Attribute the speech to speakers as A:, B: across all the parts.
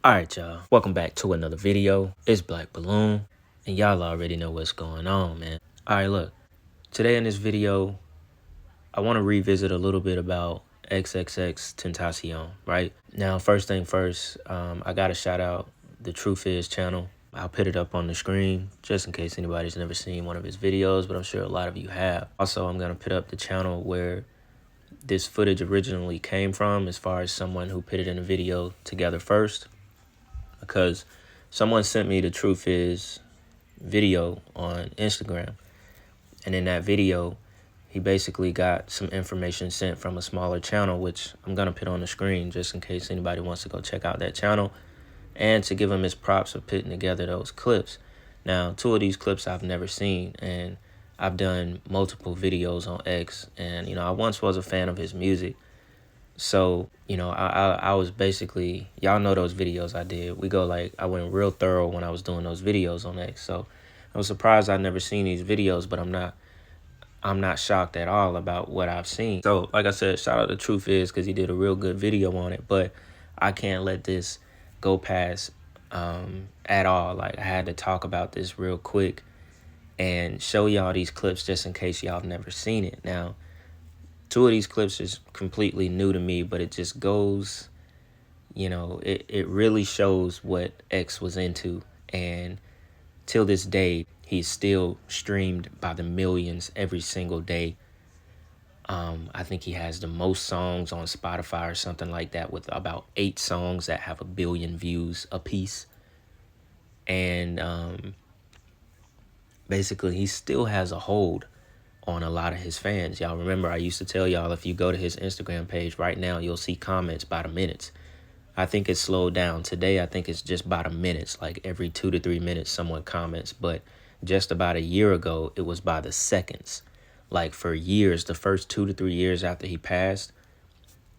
A: Alright, y'all. Welcome back to another video. It's Black Balloon, and y'all already know what's going on, man. Alright, look. Today in this video, I want to revisit a little bit about XXX Tentacion, right? Now, first thing first, I got to shout out the Truth Is channel. I'll put it up on the screen just in case anybody's never seen one of his videos, but I'm sure a lot of you have. Also, I'm going to put up the channel where this footage originally came from, as far as someone who put it in a video together first. Because someone sent me the Truth Is video on Instagram. And in that video, he basically got some information sent from a smaller channel, which I'm going to put on the screen just in case anybody wants to go check out that channel. And to give him his props for putting together those clips. Now, 2 of these clips I've never seen. And I've done multiple videos on X. And, you know, I once was a fan of his music. So, you know, I was basically, y'all know those videos I did. I went real thorough when I was doing those videos on X. So I was surprised I'd never seen these videos, but I'm not shocked at all about what I've seen. So, like I said, shout out to Truth Is because he did a real good video on it. But I can't let this go past at all. Like, I had to talk about this real quick and show y'all these clips just in case y'all have never seen it. Now, 2 of these clips is completely new to me, but it just goes, you know, it really shows what X was into. And till this day, he's still streamed by the millions every single day. I think he has the most songs on Spotify or something like that, with about 8 songs that have 1 billion views a piece. And basically, he still has a hold on a lot of his fans. Y'all remember I used to tell y'all, if you go to his Instagram page right now, you'll see comments by the minutes. I think it's slowed down. Today, I think it's just by the minutes. Like every 2 to 3 minutes, someone comments. But just about a year ago, it was by the seconds. Like for years, the first 2 to 3 years after he passed,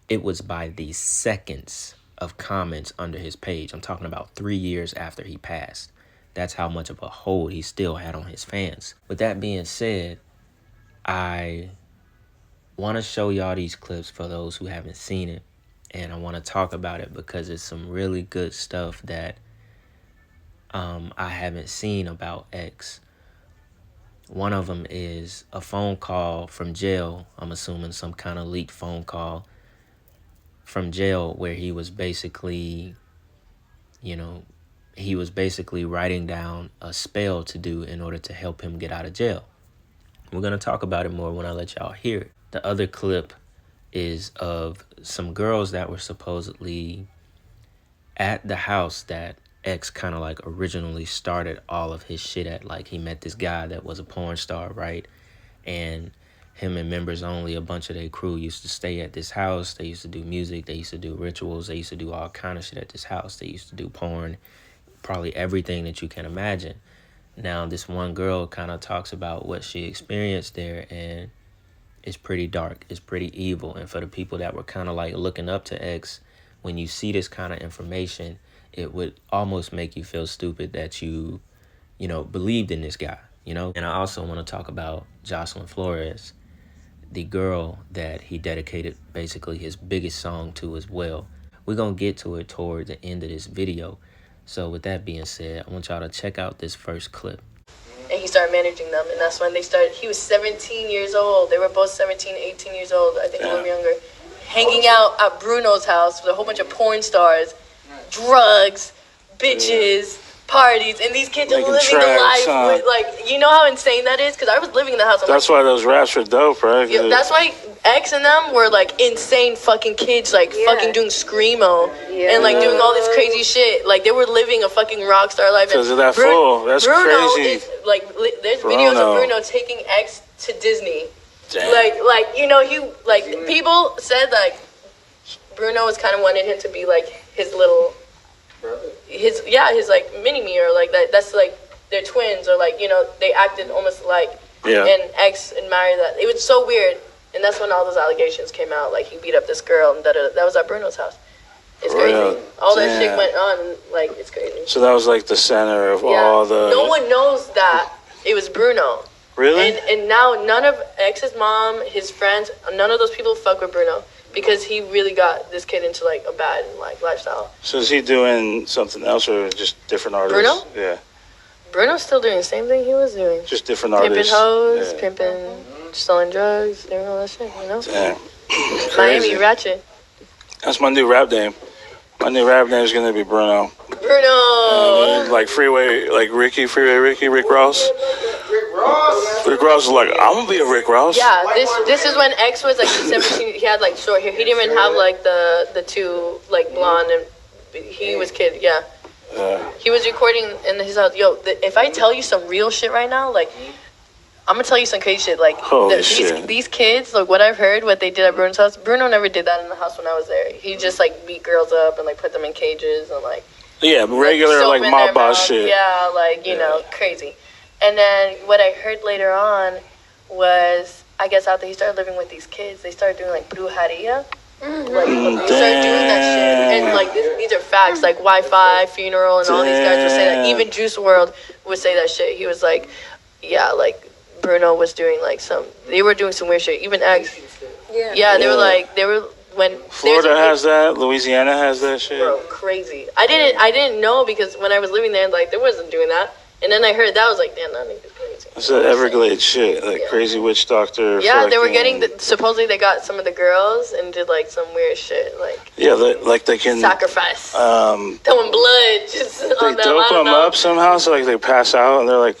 A: it was by the seconds of comments under his page. I'm talking about 3 years after he passed. That's how much of a hold he still had on his fans. With that being said, I want to show y'all these clips for those who haven't seen it. And I want to talk about it because it's some really good stuff that I haven't seen about X. One of them is a phone call from jail. I'm assuming some kind of leaked phone call from jail where he was basically, you know, writing down a spell to do in order to help him get out of jail. We're going to talk about it more when I let y'all hear it. The other clip is of some girls that were supposedly at the house that X kind of like originally started all of his shit at. Like he met this guy that was a porn star, right? And him and members only, a bunch of their crew used to stay at this house. They used to do music. They used to do rituals. They used to do all kind of shit at this house. They used to do porn, probably everything that you can imagine. Now, this one girl kind of talks about what she experienced there, and it's pretty dark. It's pretty evil. And for the people that were kind of like looking up to X, when you see this kind of information, it would almost make you feel stupid that you know, believed in this guy, you know? And I also want to talk about Joselyn Flores, the girl that he dedicated basically his biggest song to as well. We're going to get to it toward the end of this video. So with that being said, I want y'all to check out this first clip.
B: And he started managing them, and that's when they started. He was 17 years old. They were both 17, 18 years old. I think a little younger. Hanging out at Bruno's house with a whole bunch of porn stars, drugs, bitches, parties, and these kids are living the life with, like, you know how insane that is? Because I was living in the house.
C: That's why those raps were dope, right?
B: Yeah, that's why X and them were like insane fucking kids, like fucking doing screamo and like doing all this crazy shit. Like they were living a fucking rock star life.
C: Because of that fool. That's
B: Bruno
C: crazy.
B: Is, like, there's videos of Bruno taking X to Disney. Damn. Like you know, he like people said like Bruno was kind of wanted him to be like his little. His like mini-me, or like that. That's like they're twins, or like, you know, they acted almost like. Yeah. And X admired that. It was so weird, and that's when all those allegations came out. Like he beat up this girl, and that was at Bruno's house. It's crazy. All that shit went on. Like it's crazy.
C: So that was like the center of all the.
B: No one knows that it was Bruno.
C: Really?
B: And now none of X's mom, his friends, none of those people fuck with Bruno. because he really got this kid into like a bad like lifestyle.
C: So is he doing something else or just different artists?
B: Bruno?
C: Yeah.
B: Bruno's still doing the same thing he was doing.
C: Just different artists.
B: Pimping hoes, pimping, selling drugs, doing all that shit, you know?
C: Damn.
B: Miami Ratchet.
C: That's my new rap name. My new rap name is gonna be Bruno.
B: Bruno.
C: Like Freeway, like Rick Ross. Rick Ross is like, I'm gonna be a Rick Ross.
B: Yeah, this is when X was like 17. He had like short hair. He didn't even have like the two like blonde, and he was kid. Yeah. He was recording in his house. Yo, if I tell you some real shit right now, like I'm gonna tell you some crazy shit. Like these kids, like what I've heard, what they did at Bruno's house. Bruno never did that in the house when I was there. He just like beat girls up and like put them in cages and like
C: regular like mob boss shit.
B: Yeah, like you know, crazy. And then what I heard later on was, I guess after he started living with these kids, they started doing like brujeria. Like they started doing that shit, and like these are facts. Like Wi-Fi, funeral, and all these guys would say that. Even Juice WRLD would say that shit. He was like, yeah, like Bruno was doing like they were doing some weird shit. Even X, yeah, they were when
C: Florida has that, Louisiana has that shit.
B: Bro, crazy. I didn't know because when I was living there, like they wasn't doing that. And then I heard that, I was like, damn, that nigga's crazy.
C: It's that Everglades shit, like crazy witch doctor.
B: Yeah, they were getting, supposedly they got some of the girls and did like some weird shit. Like
C: like they can
B: sacrifice. Throwing blood just on them.
C: They dope them up somehow, so like they pass out and they're like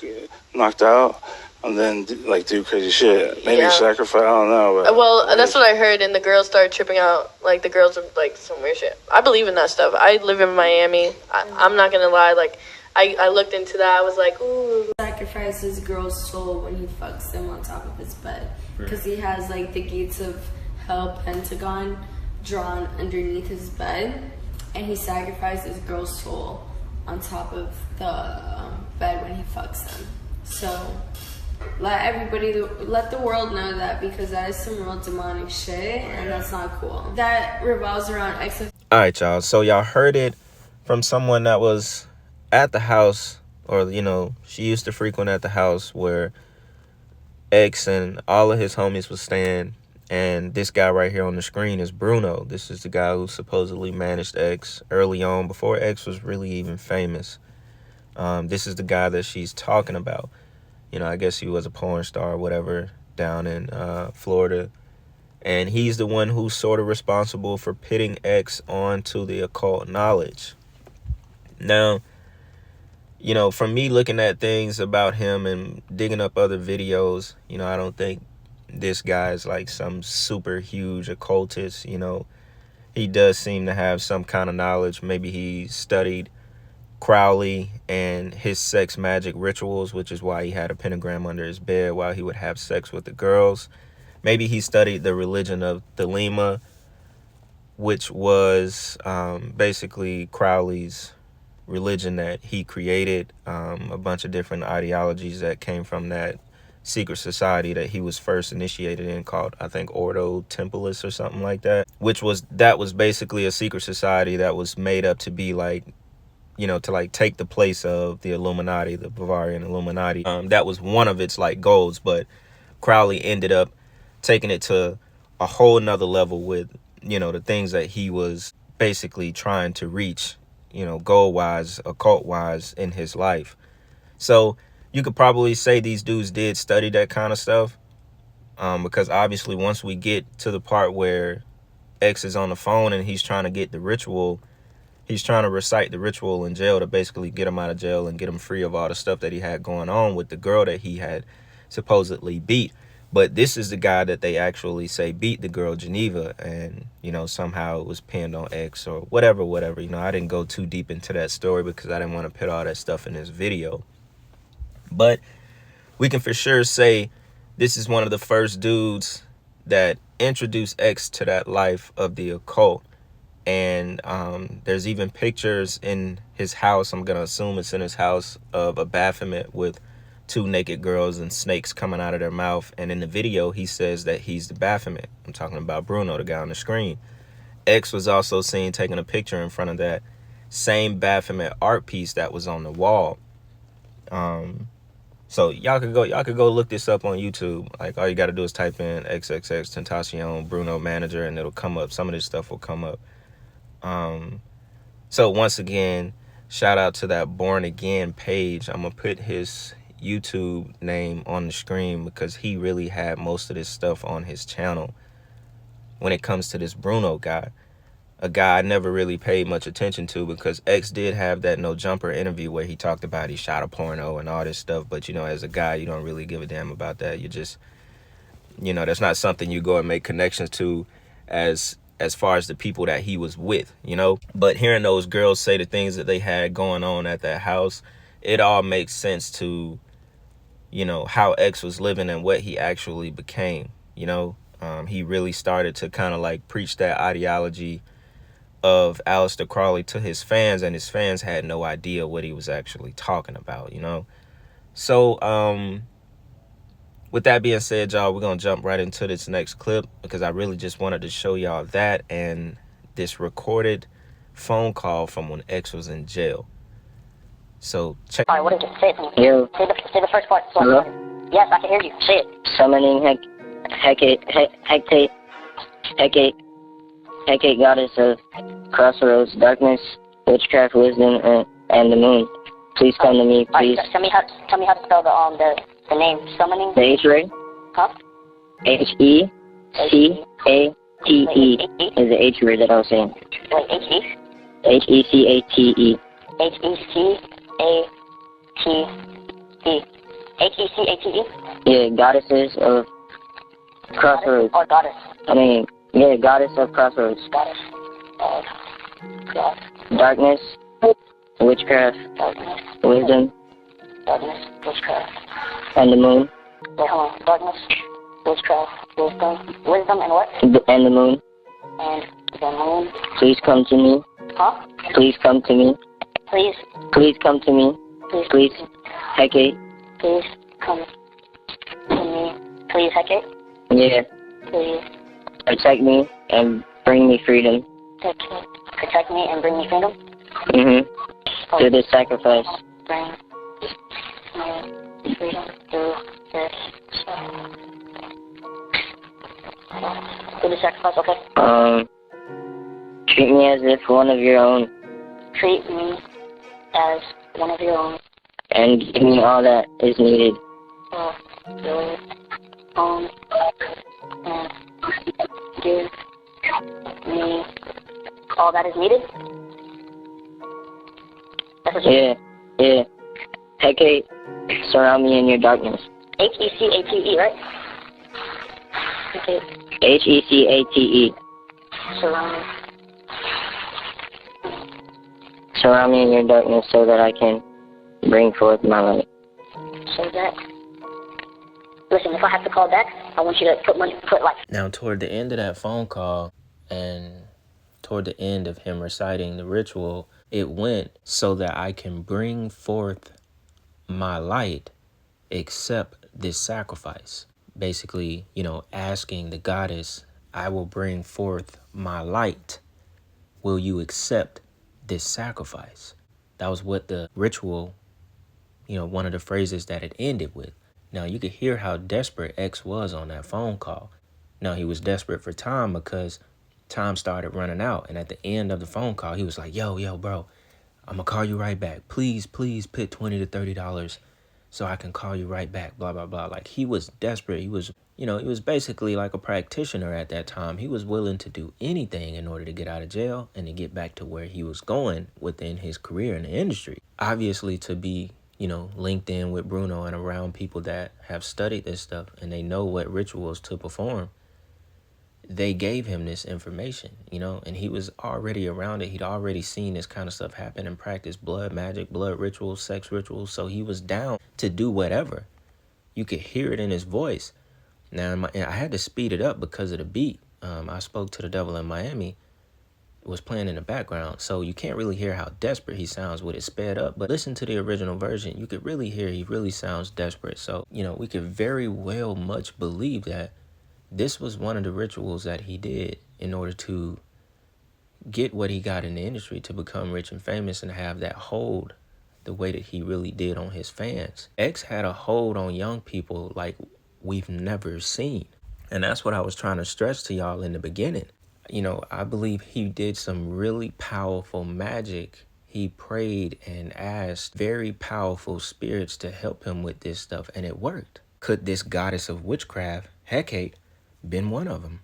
C: knocked out. And then like do crazy shit. Maybe sacrifice, I don't know. But
B: well, that's what I heard, and the girls started tripping out. Like the girls are like some weird shit. I believe in that stuff. I live in Miami. I'm not going to lie, like, I looked into that. I was like, ooh.
D: Sacrifices girl's soul when he fucks them on top of his bed. Because he has, like, the gates of hell pentagon drawn underneath his bed. And he sacrifices girl's soul on top of the bed when he fucks them. So, let the world know that, because that is some real demonic shit. And that's not cool. That revolves around
A: Alright, y'all. So, y'all heard it from someone that was at the house, or she used to frequent at the house where X and all of his homies was staying. And this guy right here on the screen is Bruno. This is the guy who supposedly managed X early on, before X was really even famous. This is the guy that she's talking about. I guess he was a porn star or whatever down in Florida. And he's the one who's sort of responsible for pitting X onto the occult knowledge. Now, from me looking at things about him and digging up other videos, I don't think this guy is like some super huge occultist. He does seem to have some kind of knowledge. Maybe he studied Crowley and his sex magic rituals, which is why he had a pentagram under his bed while he would have sex with the girls. Maybe he studied the religion of Thelema, which was basically Crowley's religion that he created, a bunch of different ideologies that came from that secret society that he was first initiated in, called, I think, Ordo Temporis or something like that, that was basically a secret society that was made up to be like, to like take the place of the Illuminati, the Bavarian Illuminati. That was one of its like goals, but Crowley ended up taking it to a whole nother level with, the things that he was basically trying to reach, goal-wise, occult-wise in his life. So you could probably say these dudes did study that kind of stuff, because obviously once we get to the part where X is on the phone and he's trying to get the ritual, he's trying to recite the ritual in jail to basically get him out of jail and get him free of all the stuff that he had going on with the girl that he had supposedly beat. But this is the guy that they actually say beat the girl Geneva, and, somehow it was pinned on X or whatever. I didn't go too deep into that story because I didn't want to put all that stuff in this video. But we can for sure say this is one of the first dudes that introduced X to that life of the occult. And there's even pictures in his house, I'm going to assume it's in his house, of a Baphomet with 2 naked girls and snakes coming out of their mouth. And in the video, he says that he's the Baphomet. I'm talking about Bruno, the guy on the screen. X was also seen taking a picture in front of that same Baphomet art piece that was on the wall. So y'all could go look this up on YouTube. Like, all you got to do is type in XXX Tentacion Bruno manager, and it'll come up. Some of this stuff will come up. So once again, shout out to that Born Again page. I'm gonna put his YouTube name on the screen because he really had most of this stuff on his channel. When it comes to this Bruno guy, a guy I never really paid much attention to, because X did have that No Jumper interview where he talked about he shot a porno and all this stuff. But, you know, as a guy, you don't really give a damn about that. You just, you know, that's not something you go and make connections to as far as the people that he was with, you know. But hearing those girls say the things that they had going on at that house, it all makes sense to, you know, how X was living and what he actually became, you know. He really started to kind of like preach that ideology of Aleister Crowley to his fans, and his fans had no idea what he was actually talking about, you know. So with that being said, y'all, we're gonna jump right into this next clip, because I really just wanted to show y'all that and this recorded phone call from when X was in jail. So check.
E: All right, what is it? Say it to me. You. Say the first part. Hello? Yes, I can hear you. Say it. Summoning Hecate, goddess of crossroads, darkness, witchcraft, wisdom, and the moon. Please come to me, please. Right, tell me how to spell the name. Summoning. The H word. Huh? Hecate is the H word that I was saying. Wait, H-E? Hecate. Hecate. Yeah, goddesses of crossroads. Or goddess. I mean, yeah, goddess of crossroads. Goddess of darkness, witchcraft, wisdom, and the moon. Wait, hold on. Darkness, witchcraft, wisdom, and what? And the moon. And the moon. Please come to me. Huh? Please come to me. Please come to me. Please. Hecate. Please come to me. Please, Hecate. Yeah. Please. Protect me and bring me freedom. Protect me and bring me freedom? Mm-hmm. Through this sacrifice. Bring me freedom through this sacrifice. Through the sacrifice, okay. Treat me as if one of your own. Treat me as one of your own. And give me all that is needed. Your own. And give me all that is needed? That's what yeah. Hecate, surround me in your darkness. Hecate, right? Hecate. Hecate. Surround me in your darkness so that I can bring forth my light. So that... Listen, if I have to call back, I want you to put like...
A: Now, toward the end of that phone call, and toward the end of him reciting the ritual, it went, so that I can bring forth my light, accept this sacrifice. Basically, you know, asking the goddess, I will bring forth my light. Will you accept this sacrifice? That was what the ritual, you know, one of the phrases that it ended with. Now, you could hear how desperate X was on that phone call. Now, he was desperate for time because time started running out. And at the end of the phone call, he was like, yo, bro, I'm going to call you right back. Please put $20 to $30 so I can call you right back, blah, blah, blah. Like, he was desperate. He was, you know, he was basically like a practitioner at that time. He was willing to do anything in order to get out of jail and to get back to where he was going within his career in the industry. Obviously, to be, you know, linked in with Bruno and around people that have studied this stuff and they know what rituals to perform, they gave him this information, you know, and he was already around it. He'd already seen this kind of stuff happen and practice blood magic, blood rituals, sex rituals. So he was down to do whatever. You could hear it in his voice. Now, I had to speed it up because of the beat. I Spoke to the Devil in Miami. It was playing in the background, so you can't really hear how desperate he sounds with it sped up. But listen to the original version. You could really hear he really sounds desperate. So, you know, we could very well much believe that this was one of the rituals that he did in order to get what he got in the industry, to become rich and famous and have that hold the way that he really did on his fans. X had a hold on young people like we've never seen. And that's what I was trying to stress to y'all in the beginning. I believe he did some really powerful magic. He prayed and asked very powerful spirits to help him with this stuff, and it worked. Could this goddess of witchcraft, Hecate, been one of them?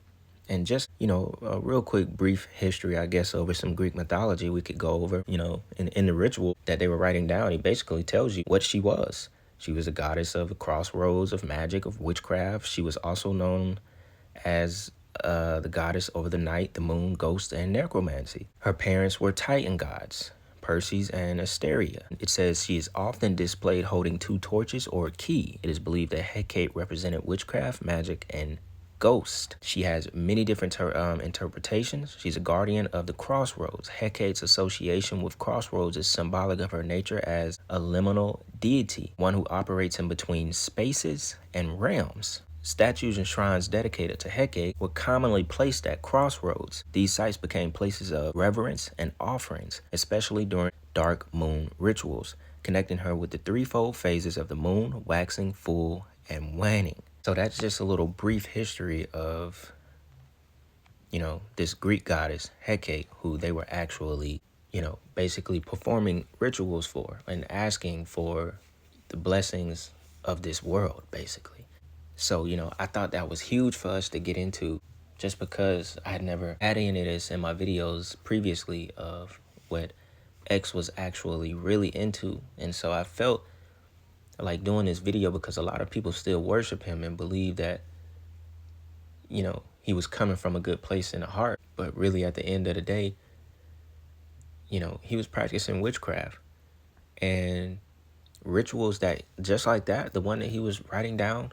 A: And just, a real quick brief history, I guess, over some Greek mythology we could go over, in the ritual that they were writing down. He basically tells you what she was. She was a goddess of the crossroads of magic, of witchcraft. She was also known as the goddess over the night, the moon, ghosts, and necromancy. Her parents were Titan gods, Perseus and Asteria. It says she is often displayed holding 2 torches or a key. It is believed that Hecate represented witchcraft, magic, and ghost. She has many different interpretations. She's a guardian of the crossroads. Hecate's association with crossroads is symbolic of her nature as a liminal deity, one who operates in between spaces and realms. Statues and shrines dedicated to Hecate were commonly placed at crossroads. These sites became places of reverence and offerings, especially during dark moon rituals, connecting her with the threefold phases of the moon, waxing, full, and waning. So that's just a little brief history of, this Greek goddess, Hecate, who they were actually, basically performing rituals for and asking for the blessings of this world, basically. So, I thought that was huge for us to get into, just because I had never had any of this in my videos previously of what X was actually really into. And so I felt like doing this video because a lot of people still worship him and believe that, he was coming from a good place in the heart. But really, at the end of the day, he was practicing witchcraft and rituals that, just like that, the one that he was writing down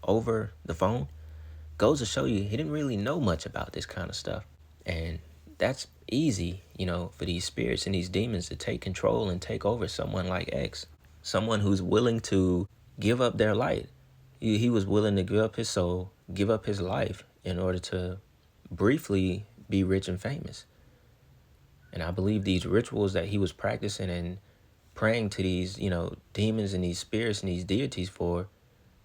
A: over the phone, goes to show you he didn't really know much about this kind of stuff. And that's easy, for these spirits and these demons to take control and take over someone like X. Someone who's willing to give up their light. He was willing to give up his soul, give up his life in order to briefly be rich and famous. And I believe these rituals that he was practicing and praying to these, demons and these spirits and these deities for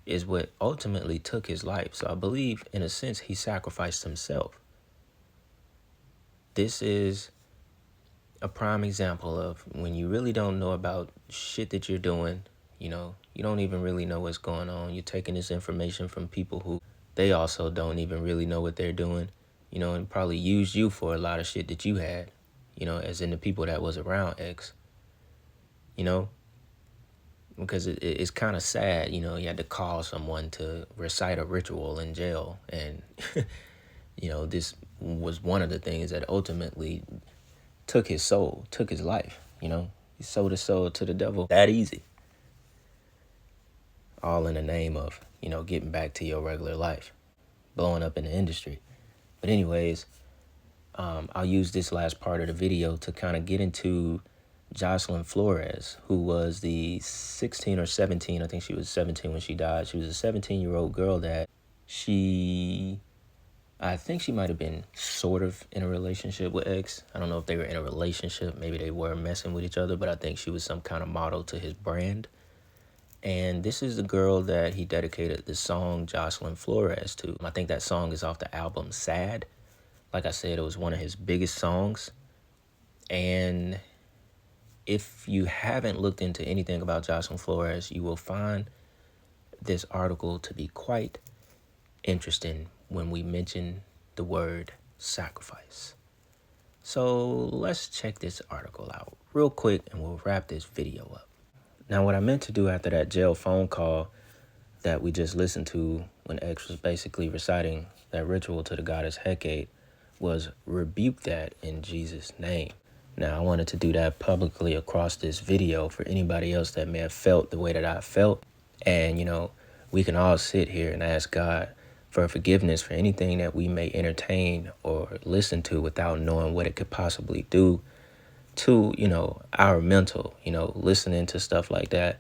A: is what ultimately took his life. So I believe, in a sense, he sacrificed himself. This is a prime example of when you really don't know about shit that you're doing, you don't even really know what's going on. You're taking this information from people who they also don't even really know what they're doing, and probably used you for a lot of shit that you had, as in the people that was around X, because it's kind of sad, you had to call someone to recite a ritual in jail. And, this was one of the things that ultimately took his soul, took his life, He sold his soul to the devil that easy. All in the name of, getting back to your regular life, blowing up in the industry. But anyways, I'll use this last part of the video to kind of get into Joselyn Flores, who was the 16 or 17, I think she was 17 when she died. She was a 17-year-old girl that I think she might have been sort of in a relationship with X. I don't know if they were in a relationship. Maybe they were messing with each other, but I think she was some kind of model to his brand. And this is the girl that he dedicated the song Joselyn Flores to. I think that song is off the album Sad. Like I said, it was one of his biggest songs. And if you haven't looked into anything about Joselyn Flores, you will find this article to be quite interesting when we mention the word sacrifice. So let's check this article out real quick and we'll wrap this video up. Now, what I meant to do after that jail phone call that we just listened to when X was basically reciting that ritual to the goddess Hecate was rebuke that in Jesus' name. Now, I wanted to do that publicly across this video for anybody else that may have felt the way that I felt. And, we can all sit here and ask God for forgiveness for anything that we may entertain or listen to without knowing what it could possibly do to, our mental, listening to stuff like that.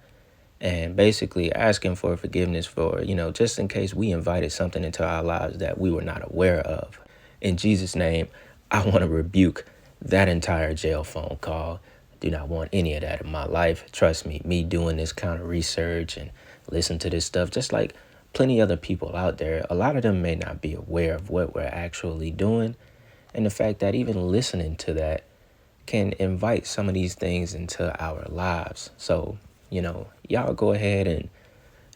A: And basically asking for forgiveness for, just in case we invited something into our lives that we were not aware of. In Jesus' name, I want to rebuke that entire jail phone call. Do not want any of that in my life. Trust me doing this kind of research and listen to this stuff, just like plenty other people out there, a lot of them may not be aware of what we're actually doing. And the fact that even listening to that can invite some of these things into our lives. So, y'all go ahead and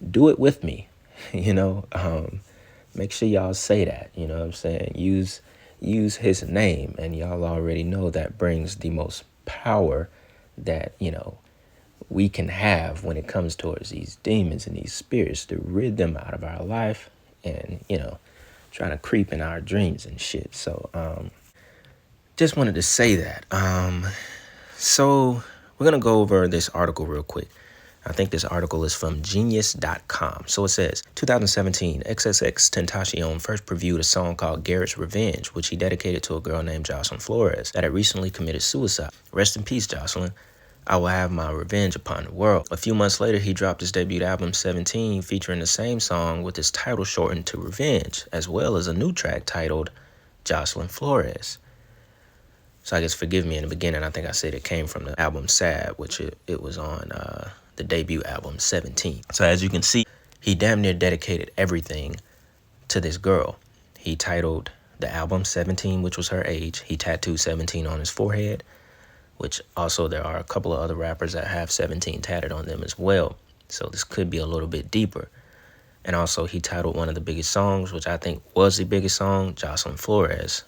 A: do it with me, make sure y'all say that, you know what I'm saying? Use his name, and y'all already know that brings the most power that, we can have when it comes towards these demons and these spirits, to rid them out of our life and, trying to creep in our dreams and shit. So, just wanted to say that. So we're going to go over this article real quick. I think this article is from genius.com. So it says, 2017, XXX Tentacion first previewed a song called Garrett's Revenge, which he dedicated to a girl named Joselyn Flores that had recently committed suicide. Rest in peace, Joselyn. I will have my revenge upon the world. A few months later, he dropped his debut album 17, featuring the same song with its title shortened to Revenge, as well as a new track titled Joselyn Flores. So I guess forgive me in the beginning, I think I said it came from the album Sad, which it was on the debut album 17. So as you can see, he damn near dedicated everything to this girl. He titled the album 17, which was her age. He tattooed 17 on his forehead, which also there are a couple of other rappers that have 17 tatted on them as well. So this could be a little bit deeper. And also he titled one of the biggest songs, which I think was the biggest song, Joselyn Flores,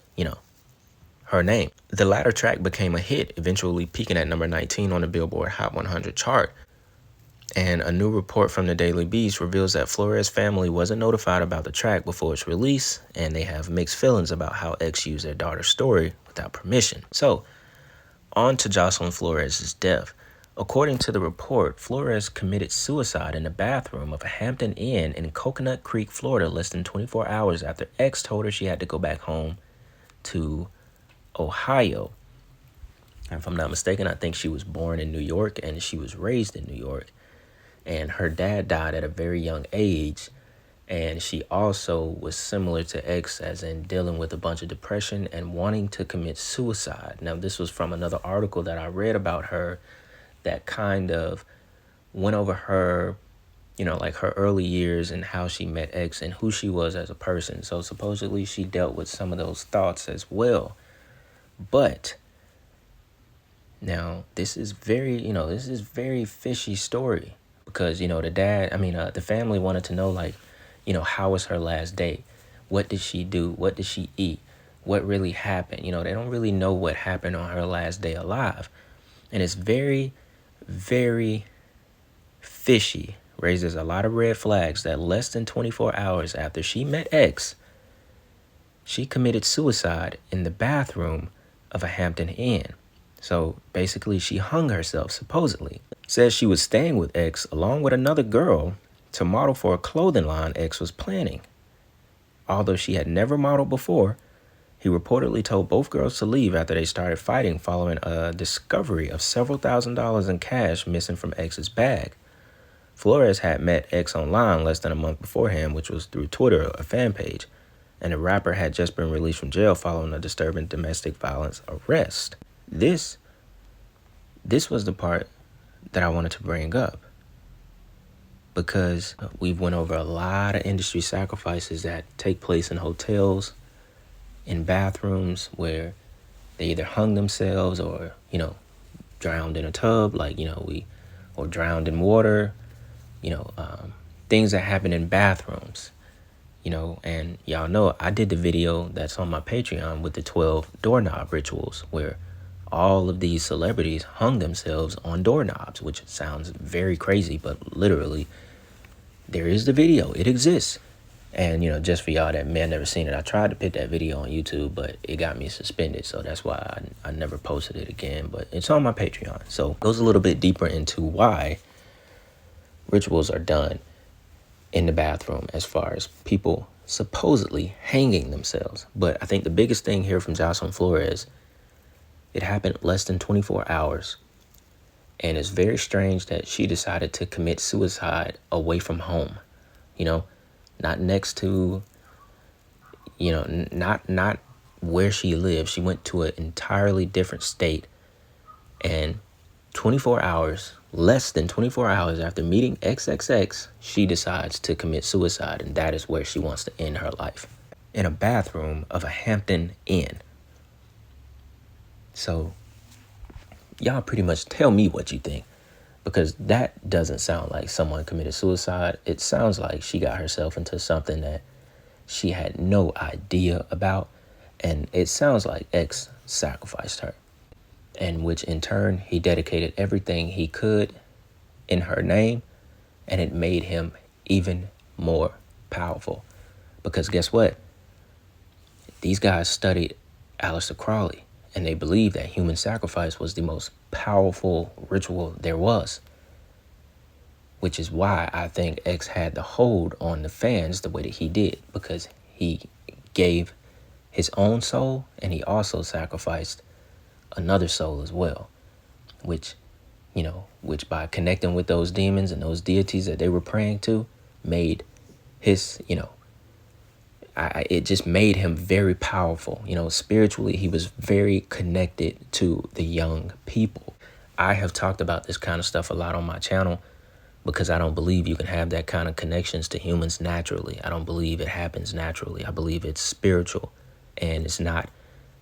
A: her name. The latter track became a hit, eventually peaking at number 19 on the Billboard Hot 100 chart. And a new report from the Daily Beast reveals that Flores' family wasn't notified about the track before its release, and they have mixed feelings about how X used their daughter's story without permission. So, on to Joselyn Flores' death. According to the report, Flores committed suicide in the bathroom of a Hampton Inn in Coconut Creek, Florida, less than 24 hours after X told her she had to go back home to Ohio. And if I'm not mistaken, I think she was born in New York and she was raised in New York. And her dad died at a very young age. And she also was similar to X, as in dealing with a bunch of depression and wanting to commit suicide. Now, this was from another article that I read about her that kind of went over her, like her early years and how she met X and who she was as a person. So supposedly she dealt with some of those thoughts as well. But now this is very fishy story, because, the dad, the family wanted to know, how was her last day? What did she do? What did she eat? What really happened? They don't really know what happened on her last day alive. And it's very, very fishy. Raises a lot of red flags that less than 24 hours after she met X, she committed suicide in the bathroom of a Hampton Inn. So basically she hung herself, supposedly. Says she was staying with X along with another girl to model for a clothing line X was planning. Although she had never modeled before, he reportedly told both girls to leave after they started fighting following a discovery of several $1,000s in cash missing from X's bag. Flores had met X online less than a month beforehand, which was through Twitter, a fan page, and the rapper had just been released from jail following a disturbing domestic violence arrest. This was the part that I wanted to bring up, because we've went over a lot of industry sacrifices that take place in hotels, in bathrooms, where they either hung themselves or, drowned in a tub, or drowned in water, things that happen in bathrooms, and y'all know I did the video that's on my Patreon with the 12 doorknob rituals, where all of these celebrities hung themselves on doorknobs, which sounds very crazy, but literally there is the video. It exists. And, just for y'all that may have never seen it, I tried to put that video on YouTube, but it got me suspended. So that's why I never posted it again. But it's on my Patreon. So it goes a little bit deeper into why rituals are done in the bathroom as far as people supposedly hanging themselves. But I think the biggest thing here from Joselyn Flores, it happened less than 24 hours. And it's very strange that she decided to commit suicide away from home, not next to, not where she lived. She went to an entirely different state and 24 hours, less than 24 hours after meeting XXX, she decides to commit suicide, and that is where she wants to end her life. In a bathroom of a Hampton Inn. So, y'all pretty much tell me what you think. Because that doesn't sound like someone committed suicide. It sounds like she got herself into something that she had no idea about. And it sounds like X sacrificed her. And which in turn, he dedicated everything he could in her name. And it made him even more powerful. Because guess what? These guys studied Aleister Crowley. And they believed that human sacrifice was the most powerful ritual there was. Which is why I think X had the hold on the fans the way that he did. Because he gave his own soul and he also sacrificed another soul as well. Which by connecting with those demons and those deities that they were praying to made his, it just made him very powerful. Spiritually, he was very connected to the young people. I have talked about this kind of stuff a lot on my channel because I don't believe you can have that kind of connections to humans naturally. I don't believe it happens naturally. I believe it's spiritual, and it's not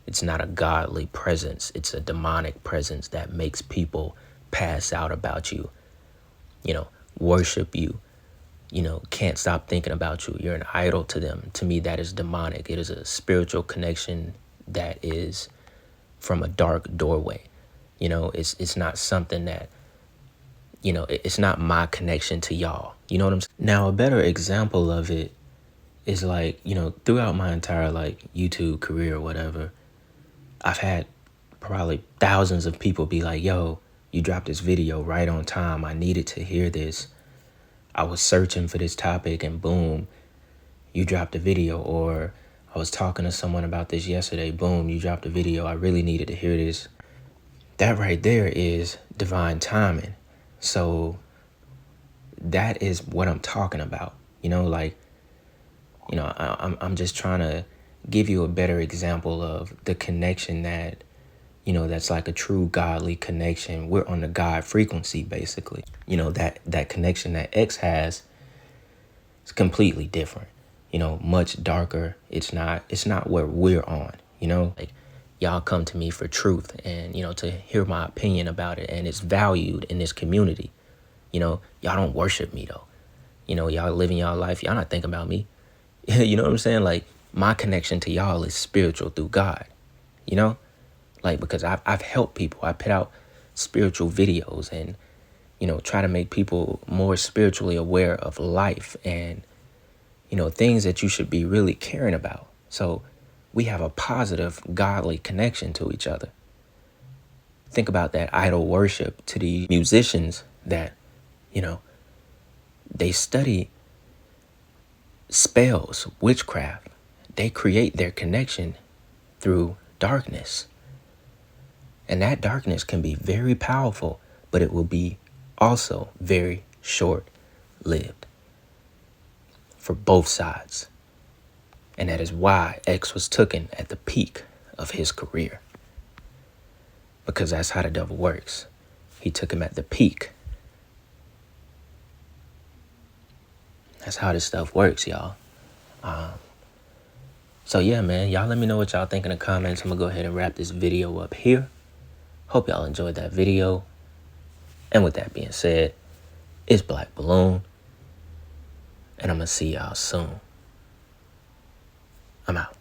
A: a godly presence. It's a demonic presence that makes people pass out about you, worship you, can't stop thinking about you. You're an idol to them. To me, that is demonic. It is a spiritual connection that is from a dark doorway. It's not something that, it's not my connection to y'all. You know what I'm saying? Now, a better example of it is like, throughout my entire YouTube career or whatever, I've had probably thousands of people be like, yo, you dropped this video right on time. I needed to hear this. I was searching for this topic and boom, you dropped a video. Or I was talking to someone about this yesterday. Boom, you dropped a video. I really needed to hear this. That right there is divine timing. So that is what I'm talking about. I'm just trying to give you a better example of the connection that, that's like a true godly connection. We're on the God frequency, basically. That connection that X has is completely different, much darker. It's not where we're on, y'all come to me for truth and, to hear my opinion about it. And it's valued in this community. Y'all don't worship me though. Y'all living y'all life. Y'all not thinking about me. You know what I'm saying? Like, my connection to y'all is spiritual through God, because I've helped people. I put out spiritual videos and, try to make people more spiritually aware of life and, things that you should be really caring about. So we have a positive, godly connection to each other. Think about that idol worship to the musicians that, they study spells, witchcraft. They create their connection through darkness. And that darkness can be very powerful, but it will be also very short-lived for both sides. And that is why X was taken at the peak of his career. Because that's how the devil works. He took him at the peak. That's how this stuff works, y'all. So yeah, man, y'all let me know what y'all think in the comments. I'm gonna go ahead and wrap this video up here. Hope y'all enjoyed that video. And with that being said, it's Black Balloon. And I'm gonna see y'all soon. I'm out.